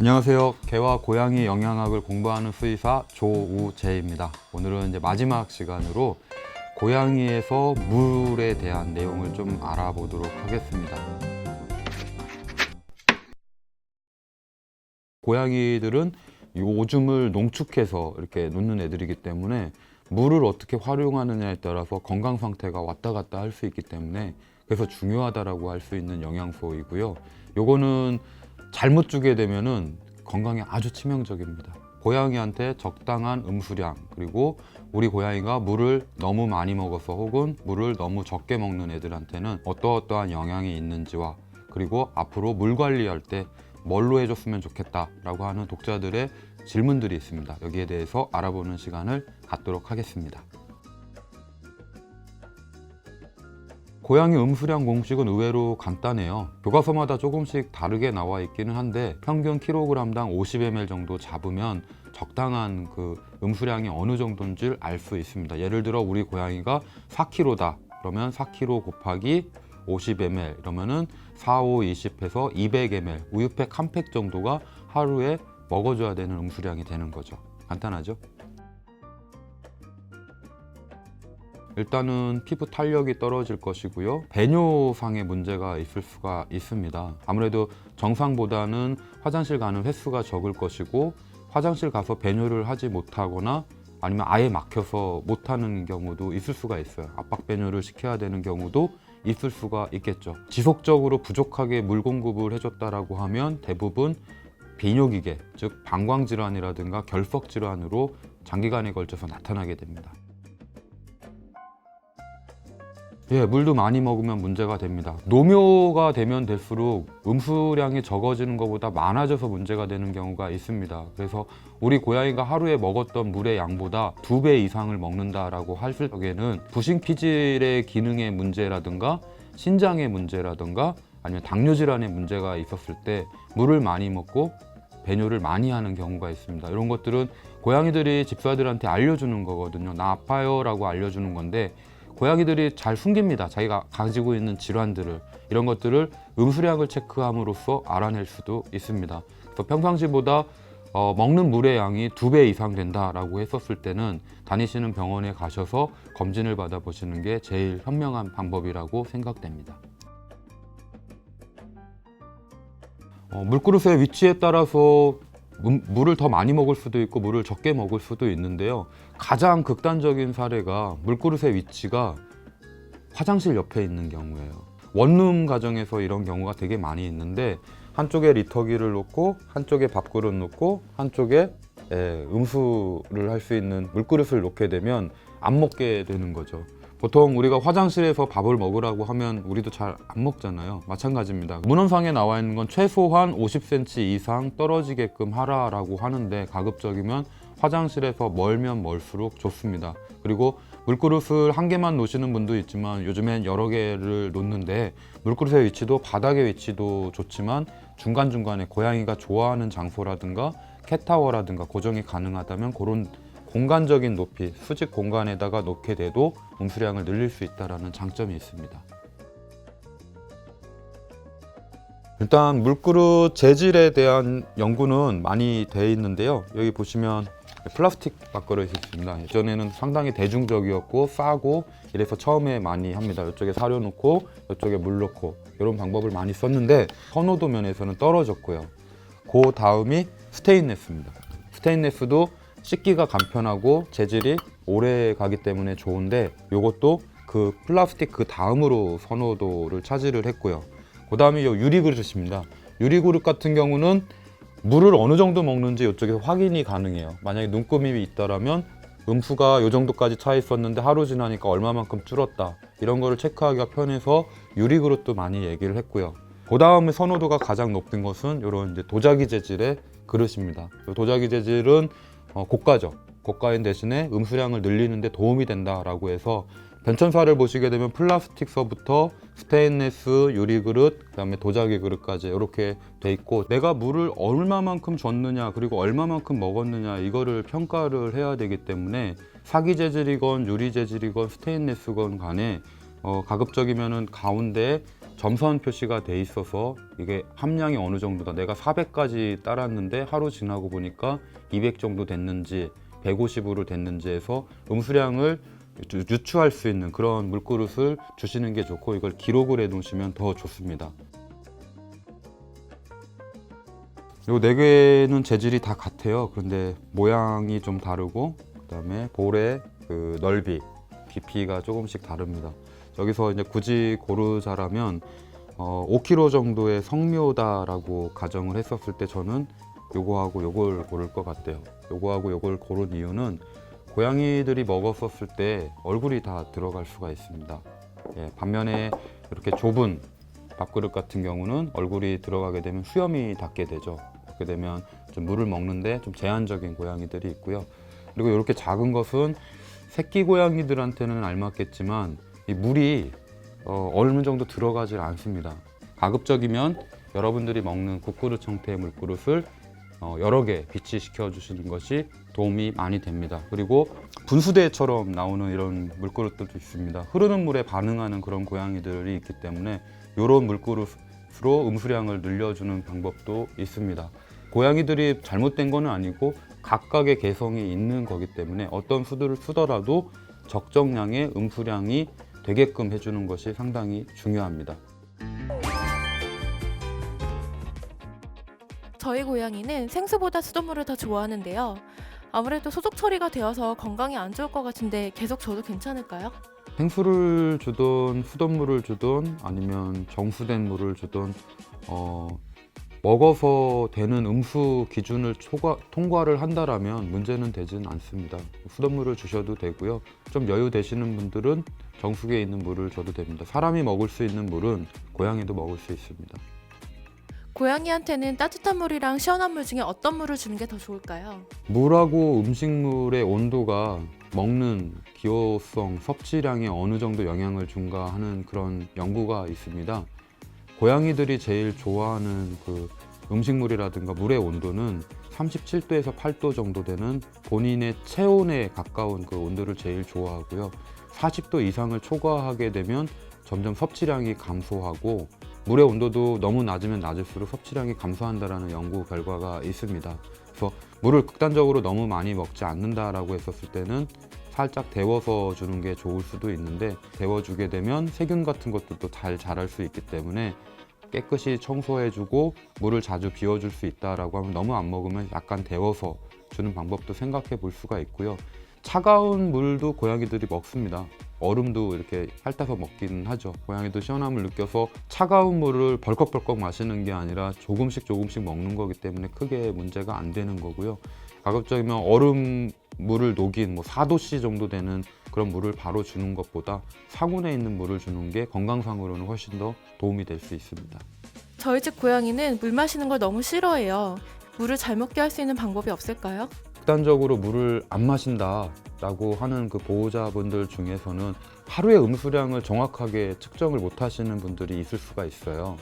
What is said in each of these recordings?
안녕하세요. 개와 고양이 영양학을 공부하는 수의사 조우재입니다. 오늘은 이제 마지막 시간으로 고양이에서 물에 대한 내용을 좀 알아보도록 하겠습니다. 고양이들은 이 오줌을 농축해서 이렇게 놓는 애들이기 때문에 물을 어떻게 활용하느냐에 따라서 건강 상태가 왔다 갔다 할 수 있기 때문에 그래서 중요하다라고 할 수 있는 영양소이고요. 요거는 잘못 주게 되면은 건강에 아주 치명적입니다. 고양이한테 적당한 음수량, 그리고 우리 고양이가 물을 너무 많이 먹어서 혹은 물을 너무 적게 먹는 애들한테는 어떠어떠한 영향이 있는지와 그리고 앞으로 물 관리할 때 뭘로 해줬으면 좋겠다라고 하는 독자들의 질문들이 있습니다. 여기에 대해서 알아보는 시간을 갖도록 하겠습니다. 고양이 음수량 공식은 의외로 간단해요. 교과서마다 조금씩 다르게 나와 있기는 한데 평균 kg당 50ml 정도 잡으면 적당한 그 음수량이 어느 정도인지 알 수 있습니다. 예를 들어 우리 고양이가 4kg다 그러면 4kg 곱하기 50ml 이러면은 4, 5, 20해서 200ml 우유팩 한 팩 정도가 하루에 먹어줘야 되는 음수량이 되는 거죠. 간단하죠? 일단은 피부 탄력이 떨어질 것이고요. 배뇨상의 문제가 있을 수가 있습니다. 아무래도 정상보다는 화장실 가는 횟수가 적을 것이고 화장실 가서 배뇨를 하지 못하거나 아니면 아예 막혀서 못하는 경우도 있을 수가 있어요. 압박 배뇨를 시켜야 되는 경우도 있을 수가 있겠죠. 지속적으로 부족하게 물 공급을 해줬다라고 하면 대부분 비뇨기계, 즉 방광질환이라든가 결석질환으로 장기간에 걸쳐서 나타나게 됩니다. 예, 물도 많이 먹으면 문제가 됩니다. 노묘가 되면 될수록 음수량이 적어지는 것보다 많아져서 문제가 되는 경우가 있습니다. 그래서 우리 고양이가 하루에 먹었던 물의 양보다 2배 이상을 먹는다라고 할 적에는 부신피질의 기능의 문제라든가 신장의 문제라든가 아니면 당뇨질환의 문제가 있었을 때 물을 많이 먹고 배뇨를 많이 하는 경우가 있습니다. 이런 것들은 고양이들이 집사들한테 알려주는 거거든요. 나 아파요 라고 알려주는 건데 고양이들이 잘 숨깁니다. 자기가 가지고 있는 질환들을, 이런 것들을 음수량을 체크함으로써 알아낼 수도 있습니다. 그래서 평상시보다 먹는 물의 양이 2배 이상 된다라고 했었을 때는 다니시는 병원에 가셔서 검진을 받아보시는 게 제일 현명한 방법이라고 생각됩니다. 물그릇의 위치에 따라서 물을 더 많이 먹을 수도 있고 물을 적게 먹을 수도 있는데요. 가장 극단적인 사례가 물그릇의 위치가 화장실 옆에 있는 경우예요. 원룸 가정에서 이런 경우가 되게 많이 있는데 한쪽에 리터기를 놓고 한쪽에 밥그릇 놓고 한쪽에 음수를 할 수 있는 물그릇을 놓게 되면 안 먹게 되는 거죠. 보통 우리가 화장실에서 밥을 먹으라고 하면 우리도 잘 안 먹잖아요. 마찬가지입니다. 문헌상에 나와 있는 건 최소한 50cm 이상 떨어지게끔 하라라고 하는데 가급적이면 화장실에서 멀면 멀수록 좋습니다. 그리고 물그릇을 한 개만 놓으시는 분도 있지만 요즘엔 여러 개를 놓는데 물그릇의 위치도 바닥의 위치도 좋지만 중간중간에 고양이가 좋아하는 장소라든가 캣타워라든가 고정이 가능하다면 그런 공간적인 높이, 수직 공간에다가 놓게 돼도 음수량을 늘릴 수 있다는 장점이 있습니다. 일단 물그릇 재질에 대한 연구는 많이 돼 있는데요. 여기 보시면 플라스틱 밥그릇이 있습니다. 예전에는 상당히 대중적이었고 싸고 이래서 처음에 많이 합니다. 이쪽에 사료 넣고 이쪽에 물 넣고 이런 방법을 많이 썼는데 선호도 면에서는 떨어졌고요. 그 다음이 스테인레스입니다. 스테인레스도 씻기가 간편하고 재질이 오래 가기 때문에 좋은데 이것도 그 플라스틱 그 다음으로 선호도를 차지를 했고요. 그 다음에 이 유리그릇입니다. 유리그릇 같은 경우는 물을 어느 정도 먹는지 이쪽에서 확인이 가능해요. 만약에 눈금이 있다라면 음수가 이 정도까지 차 있었는데 하루 지나니까 얼마만큼 줄었다, 이런 거를 체크하기가 편해서 유리그릇도 많이 얘기를 했고요. 그 다음에 선호도가 가장 높은 것은 이런 이제 도자기 재질의 그릇입니다. 도자기 재질은 고가죠. 고가인 대신에 음수량을 늘리는 데 도움이 된다라고 해서 변천사를 보시게 되면 플라스틱서부터 스테인레스, 유리그릇, 그다음에 도자기 그릇까지 이렇게 돼 있고 내가 물을 얼마만큼 줬느냐 그리고 얼마만큼 먹었느냐 이거를 평가를 해야 되기 때문에 사기 재질이건 유리 재질이건 스테인레스건 간에 가급적이면은 가운데에 점선 표시가 돼 있어서 이게 함량이 어느 정도다, 내가 400까지 따랐는데 하루 지나고 보니까 200 정도 됐는지 150으로 됐는지 해서 음수량을 유추할 수 있는 그런 물그릇을 주시는 게 좋고, 이걸 기록을 해 놓으시면 더 좋습니다. 요 4개는 재질이 다 같아요. 그런데 모양이 좀 다르고, 그다음에 볼의 그 넓이, 깊이가 조금씩 다릅니다. 여기서 이제 굳이 고르자라면 5kg 정도의 성묘다라고 가정을 했었을 때 저는 요거하고 요걸 고를 것 같아요. 요거하고 요걸 고른 이유는 고양이들이 먹었었을 때 얼굴이 다 들어갈 수가 있습니다. 예, 반면에 이렇게 좁은 밥그릇 같은 경우는 얼굴이 들어가게 되면 수염이 닿게 되죠. 그렇게 되면 좀 물을 먹는데 좀 제한적인 고양이들이 있고요. 그리고 이렇게 작은 것은 새끼 고양이들한테는 알맞겠지만 이 물이 어느 정도 들어가질 않습니다. 가급적이면 여러분들이 먹는 국그릇 형태의 물그릇을 여러 개 비치시켜 주시는 것이 도움이 많이 됩니다. 그리고 분수대처럼 나오는 이런 물그릇들도 있습니다. 흐르는 물에 반응하는 그런 고양이들이 있기 때문에 이런 물그릇으로 음수량을 늘려주는 방법도 있습니다. 고양이들이 잘못된 건 아니고 각각의 개성이 있는 거기 때문에 어떤 수들을 쓰더라도 적정량의 음수량이 되게끔 해주는 것이 상당히 중요합니다. 저희 고양이는 생수보다 수돗물을 더 좋아하는데요. 아무래도 소독 처리가 되어서 건강에 안 좋을 것 같은데 계속 줘도 괜찮을까요? 생수를 주든 수돗물을 주든 아니면 정수된 물을 주든 먹어서 되는 음수 기준을 통과를 한다라면 문제는 되진 않습니다. 수돗물을 주셔도 되고요. 좀 여유 되시는 분들은 정수기에 있는 물을 줘도 됩니다. 사람이 먹을 수 있는 물은 고양이도 먹을 수 있습니다. 고양이한테는 따뜻한 물이랑 시원한 물 중에 어떤 물을 주는 게 더 좋을까요? 물하고 음식물의 온도가 먹는 기호성, 섭취량에 어느 정도 영향을 준가 하는 그런 연구가 있습니다. 고양이들이 제일 좋아하는 그 음식물이라든가 물의 온도는 37도에서 8도 정도 되는 본인의 체온에 가까운 그 온도를 제일 좋아하고요. 40도 이상을 초과하게 되면 점점 섭취량이 감소하고, 물의 온도도 너무 낮으면 낮을수록 섭취량이 감소한다는 연구 결과가 있습니다. 그래서 물을 극단적으로 너무 많이 먹지 않는다라고 했었을 때는 살짝 데워서 주는 게 좋을 수도 있는데, 데워주게 되면 세균 같은 것들도 잘 자랄 수 있기 때문에 깨끗이 청소해주고 물을 자주 비워줄 수 있다라고 하면, 너무 안 먹으면 약간 데워서 주는 방법도 생각해 볼 수가 있고요. 차가운 물도 고양이들이 먹습니다. 얼음도 이렇게 핥아서 먹기는 하죠. 고양이도 시원함을 느껴서 차가운 물을 벌컥벌컥 마시는 게 아니라 조금씩 먹는 거기 때문에 크게 문제가 안 되는 거고요. 가급적이면 얼음 물을 녹인 4도씨 정도 되는 그런 물을 바로 주는 것보다 상온에 있는 물을 주는 게 건강상으로는 훨씬 더 도움이 될 수 있습니다. 저희 집 고양이는 물 마시는 걸 너무 싫어해요. 물을 잘 먹게 할 수 있는 방법이 없을까요? 극단적으로 물을 안 마신다라고 하는 그 보호자분들 중에서는 하루의 음수량을 정확하게 측정을 못 하시는 분들이 있을 수가 있어요.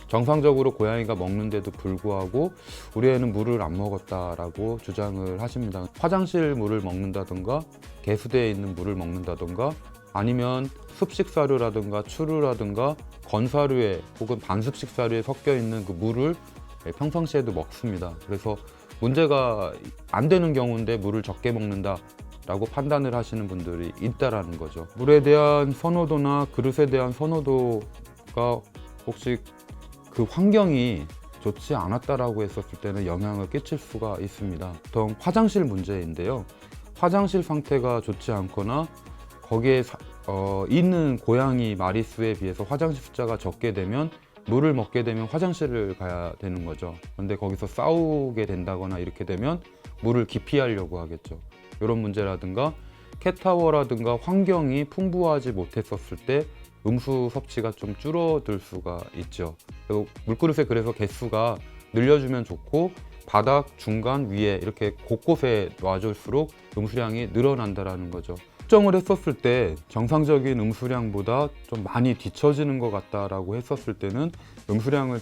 정상적으로 고양이가 먹는데도 불구하고 우리 애는 물을 안 먹었다라고 주장을 하십니다. 화장실 물을 먹는다든가 개수대에 있는 물을 먹는다든가 아니면 습식사료라든가 추루라든가 건사료에 혹은 반습식사료에 섞여 있는 그 물을 평상시에도 먹습니다. 그래서 문제가 안 되는 경우인데 물을 적게 먹는다라고 판단을 하시는 분들이 있다라는 거죠. 물에 대한 선호도나 그릇에 대한 선호도가 혹시 그 환경이 좋지 않았다라고 했었을 때는 영향을 끼칠 수가 있습니다. 보통 화장실 문제인데요. 화장실 상태가 좋지 않거나 거기에 있는 고양이 마리수에 비해서 화장실 숫자가 적게 되면 물을 먹게 되면 화장실을 가야 되는 거죠. 그런데 거기서 싸우게 된다거나 이렇게 되면 물을 기피하려고 하겠죠. 이런 문제라든가 캣타워라든가 환경이 풍부하지 못했었을 때 음수 섭취가 좀 줄어들 수가 있죠. 그리고 물그릇에 그래서 개수가 늘려주면 좋고, 바닥, 중간, 위에 이렇게 곳곳에 놔줄수록 음수량이 늘어난다는 거죠. 측정을 했었을 때 정상적인 음수량보다 좀 많이 뒤처지는 것 같다라고 했었을 때는 음수량을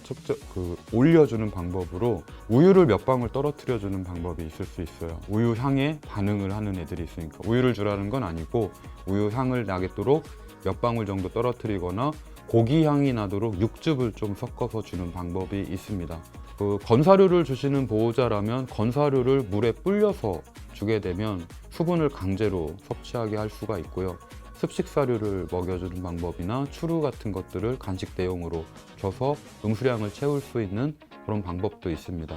올려주는 방법으로 우유를 몇 방울 떨어뜨려 주는 방법이 있을 수 있어요. 우유 향에 반응을 하는 애들이 있으니까 우유를 주라는 건 아니고 우유 향을 나겠도록 몇 방울 정도 떨어뜨리거나 고기 향이 나도록 육즙을 좀 섞어서 주는 방법이 있습니다. 그 건사료를 주시는 보호자라면 건사료를 물에 불려서 주게 되면 수분을 강제로 섭취하게 할 수가 있고요. 습식사료를 먹여주는 방법이나 추루 같은 것들을 간식 대용으로 줘서 음수량을 채울 수 있는 그런 방법도 있습니다.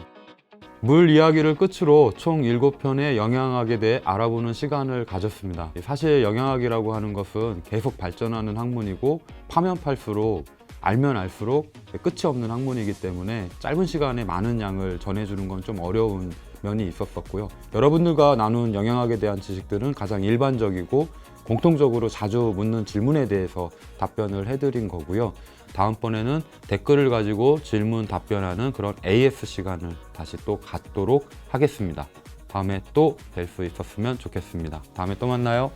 물 이야기를 끝으로 총 7편의 영양학에 대해 알아보는 시간을 가졌습니다. 사실 영양학이라고 하는 것은 계속 발전하는 학문이고 파면 팔수록 알면 알수록 끝이 없는 학문이기 때문에 짧은 시간에 많은 양을 전해주는 건 좀 어려운 면이 있었었고요. 여러분들과 나눈 영양학에 대한 지식들은 가장 일반적이고 공통적으로 자주 묻는 질문에 대해서 답변을 해드린 거고요. 다음번에는 댓글을 가지고 질문 답변하는 그런 AS 시간을 다시 또 갖도록 하겠습니다. 다음에 또 뵐 수 있었으면 좋겠습니다. 다음에 또 만나요.